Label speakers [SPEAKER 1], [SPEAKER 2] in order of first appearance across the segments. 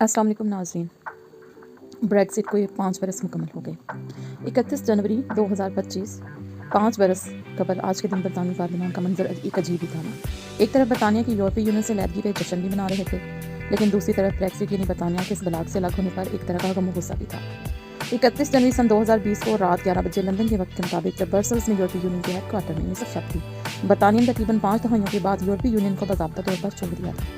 [SPEAKER 1] अस्सलाम वालेकुम नाज़रीन। ब्रेक्ज़िट को ये 5 बरस मुकम्मल हो गए। 31 जनवरी 2025, 5 बरस कबल आज के दिन बरतानवी पार्लियामान का मंजर एक अजीब ही था ना। एक तरफ बरतानिया की यूरोपीय यूनियन से अलहदगी पे जश्न भी मना रहे थे, लेकिन दूसरी तरफ ब्रेक्ज़िट यानी बरतानिया के इस बलाग से अलग होने पर एक तरह का गम गुस्सा भी था। 31 जनवरी सन 2020 को रात 11 बजे लंदन के वक्त के मुताबिक जब ब्रसल्स में यूरोपीय यूनियन के हेडक्वार्टर में नसब शब थी, बरतानिया ने तकरीबन 5 दहाइयों के बाद यूरोपीय यूनियन को बाज़ाब्ता तौर पर छोड़ दिया था।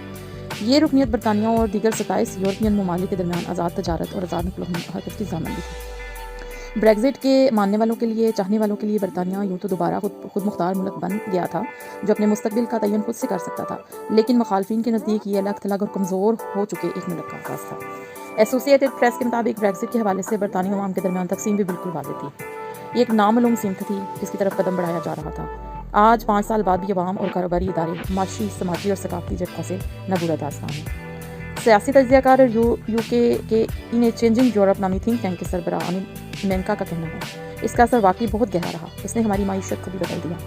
[SPEAKER 1] ये रुकनीत बरतानिया और दीगर 27 यूरोपियन ममालिक के दरमियान आज़ाद तजारत और आज़ाद नक़ल हरकत की ज़मानत थी। ब्रेक्ज़िट के मानने वालों के लिए, चाहने वालों के लिए बरतानिया यूँ तो दोबारा खुद मुख्तार मुल्क बन गया था जो अपने मुस्तकबिल का तयन खुद से कर सकता था, लेकिन मुखालफिन के नज़दीक ये अलग थलग और कमज़ोर हो चुके एक मुल्क का आगाज़ था। एसोसिएटेड प्रेस के मुताबिक ब्रेक्ज़िट के हवाले से बरतानिया अवाम के दरमियान तकसीम भी बिल्कुल वाज़ेह थी। ये एक नामालूम सिमत थी जिसकी तरफ कदम बढ़ाया जा रहा था। आज 5 साल बाद भी अवाम और कारोबारी इदारे माशी, समाजी और सकाफती झटकों से नबूरा दास्तान है। सियासी तज्ज़ियाकार और यूके के इन चेंजिंग यूरोप नामी थिंक टैंक के सरबराह मेनका का कहना है, इसका असर वाकई बहुत गहरा रहा। इसने हमारी माईशत को भी बदल दिया।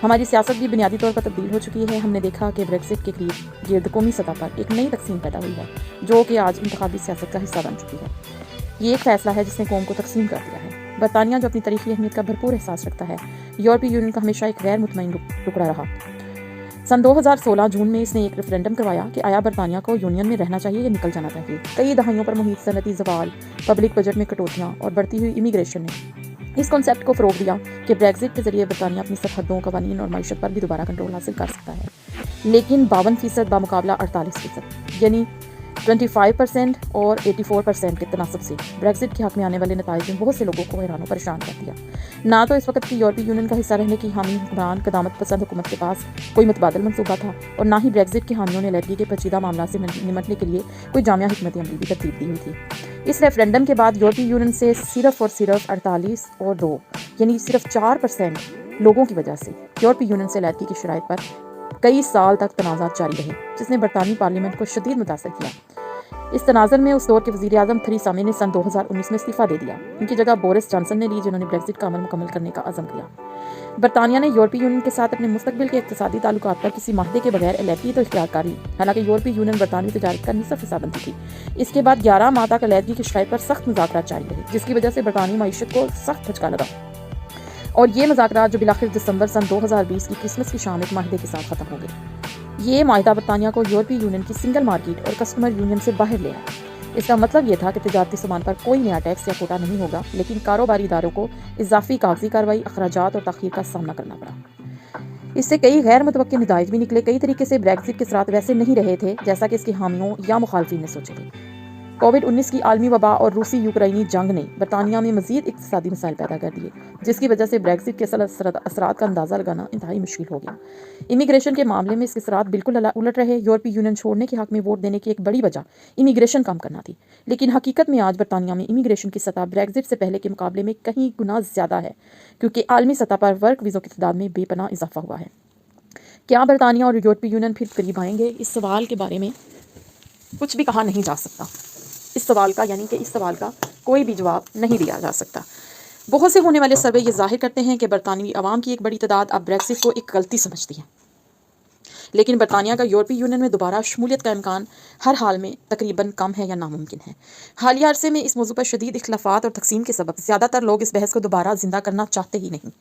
[SPEAKER 1] हमारी सियासत भी बुनियादी तौर पर तब्दील हो चुकी है। हमने देखा कि ब्रेक्ज़िट के करीब गिरद कौमी सतह पर एक नई तकसीम पैदा हुई है जो कि आज इंतखाबी सियासत का हिस्सा बन चुकी है। ये एक फ़ैसला है जिसने कौम को तकसीम कर दिया है। बरतानिया जो अपनी तारीखी अहमियत का भरपूर एहसास रखता है, यूरोपीय यूनियन का हमेशा एक गैर मुतमईन टुकड़ा रहा। सन 2016 जून में इसने एक रेफरेंडम करवाया कि आया बरतानिया को यूनियन में रहना चाहिए या निकल जाना चाहिए। कई दहाइयों पर मुहित सनती ज़वाल, पब्लिक बजट में कटौतियाँ और बढ़ती हुई इमिग्रेशन ने इस कॉन्सेप्ट को फ़रोग़ दिया कि ब्रेक्ज़िट के ज़रिए बरतानिया अपनी सरहदों, कवानीन और मईशत पर भी दोबारा कंट्रोल हासिल कर सकता है। लेकिन 52% बामुकाबला 48%, यानी 25% और 84% के तनासब से ब्रेक्ज़िट के हक़ में आने वाले नताइज ने बहुत से लोगों को हैरान परेशान कर दिया। ना तो इस वक्त की यूरोपीय यूनियन का हिस्सा रहने की हामी हुक्मरान क़दामत पसंद हुकूमत के पास कोई मुतबादल मंसूबा था, और ना ही ब्रेक्ज़िट के हामियों ने अलहदगी के पेचीदा मामला से निमटने के लिए कोई जामिया हिकमत अमली भी तरतीब दी हुई थी। इस रेफरेंडम के बाद यूरोपीय यूनियन से सिर्फ और सिर्फ 48 और 2 यानी सिर्फ 4% लोगों की वजह से यूरोपीय यूनियन से अलहदगी की शराइत पर कई साल तक तनाज़ात जारी रहे, जिसने बरतानी पार्लियामेंट को शदीद मुतासर किया। इस तनाज़र में उस दौर के वज़ीर आज़म थेरेसा मे ने सन 2019 में इस्तीफ़ा दे दिया। इनकी जगह बोरिस जॉनसन ने ली, जिन्होंने ब्रेक्ज़िट का अमल मुकम्मल करने का अज़म किया। बरतानिया ने यूरोपीय यूनियन के साथ अपने मुस्तकबिल के इक़्तिसादी ताल्लुकात पर किसी माहदे के बगैर अलहदगी तो इख्तियार कर ली। हालांकि यूरोपीय यूनियन बरतानवी तजारत का निसफ हिस्सा बनती थी। इसके बाद 11 माह तक अलहदगी की शराइत पर सख्त मुज़ाकरात जारी रहे, जिसकी वजह से बरतानी मईशत को सख्त झटका लगा। और ये मुज़ाकरात जो बिलाखिर दिसंबर सन 2020 की क्रिसमस की शाम एक माहदे के साथ ख़त्म हो गए। ये माहदा बरतानिया को यूरोपीय यूनियन की सिंगल मार्केट और कस्टमर यूनियन से बाहर ले आया। इसका मतलब ये था कि तिजारती सामान पर कोई नया टैक्स या कोटा नहीं होगा, लेकिन कारोबारी इदारों को इजाफी कागजी कार्रवाई, अखराजात और ताख़ीर का सामना करना पड़ा। इससे कई गैर मुतवक्किल नताइज भी निकले। कई तरीके से ब्रेक्ज़िट के असरात वैसे नहीं रहे थे जैसा कि इसके हामियों या मुखालफिन ने सोचे थे। कोविड-19 की आलमी वबा और रूसी यूक्रेनी जंग ने बरतानिया में मज़ीद इक़्तिसादी मसाइल पैदा कर दिए, जिसकी वजह से ब्रेक्ज़िट के असरात का अंदाज़ा लगाना इंतहाई मुश्किल हो गया। इमिग्रेशन के मामले में इसके असरात बिल्कुल उलट रहे। यूरोपीय यूनियन छोड़ने के हक़ में वोट देने की एक बड़ी वजह इमिग्रेशन कम करना थी, लेकिन हकीकत में आज बरतानिया में इमिग्रेशन की सतह ब्रेक्ज़िट से पहले के मुकाबले में कहीं गुना ज़्यादा है, क्योंकि आलमी सतह पर वर्क वीज़ों की तादाद में बेपनाह इजाफा हुआ है। क्या बरतानिया और यूरोपीय यूनियन फिर करीब आएंगे? इस सवाल के बारे में कुछ भी कहा नहीं जा सकता। इस सवाल का कोई भी जवाब नहीं दिया जा सकता। बहुत से होने वाले सर्वे ये जाहिर करते हैं कि बरतानवी अवाम की एक बड़ी तादाद अब ब्रेक्ज़िट को एक गलती समझती है, लेकिन बरतानिया का यूरोपीय यूनियन में दोबारा शमूलियत का इम्कान हर हाल में तकरीबन कम है या नामुमकिन है। हालिया अरसे में इस मौजू पर शदीद इख्तिलाफात और तकसीम के सबब ज़्यादातर लोग इस बहस को दोबारा जिंदा करना चाहते ही नहीं।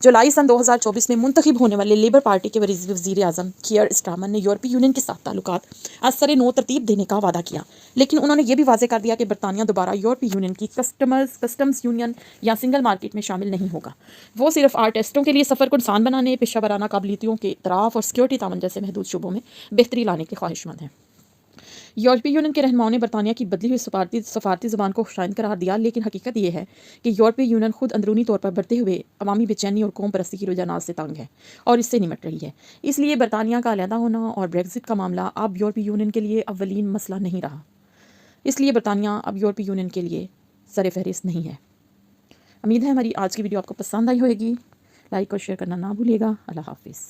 [SPEAKER 1] जुलाई सन 2024 में मुंतखब होने वाले लेबर पार्टी के वज़ीर आज़म कीयर स्टारमर ने यूरोपीय यूनियन के साथ ताल्लुकात असर नो तरतीब देने का वादा किया, लेकिन उन्होंने ये भी वाज़ेह कर दिया कि बरतानिया दोबारा यूरोपीय यूनियन की कस्टम्स यूनियन या सिंगल मार्केट में शामिल नहीं होगा। वो सिर्फ आर्टिस्टों के लिए सफ़र को आसान बनाने, पेशा वराना काबिलियतों के इतराफ़ और सिक्योरिटी तामन जैसे महदूद शुबों में बेहतरी लाने के ख्वाहिशमंद हैं। यूरोपीय यूनियन के रहनुमाओं ने बरतानिया की बदली हुई सफारती ज़बान को खुशाइंद करार दिया, लेकिन हकीकत ये है कि यूरोपीय यूनियन खुद अंदरूनी तौर पर बढ़ते हुए अवामी बेचैनी और कौम परस्ती की रुझानात से तंग है और इससे निमट रही है। इसलिए बरतानिया का अलहदा होना और ब्रेक्ज़िट का मामला अब यूरोपीय यूनियन के लिए अव्वलीन मसला नहीं रहा। इसलिए बरतानिया अब यूरोपीय यूनियन के लिए सर फहरिस्त नहीं है। उम्मीद है हमारी आज की वीडियो आपको पसंद आई होगी। लाइक और शेयर करना ना भूलिएगा। अल्लाह हाफिज़।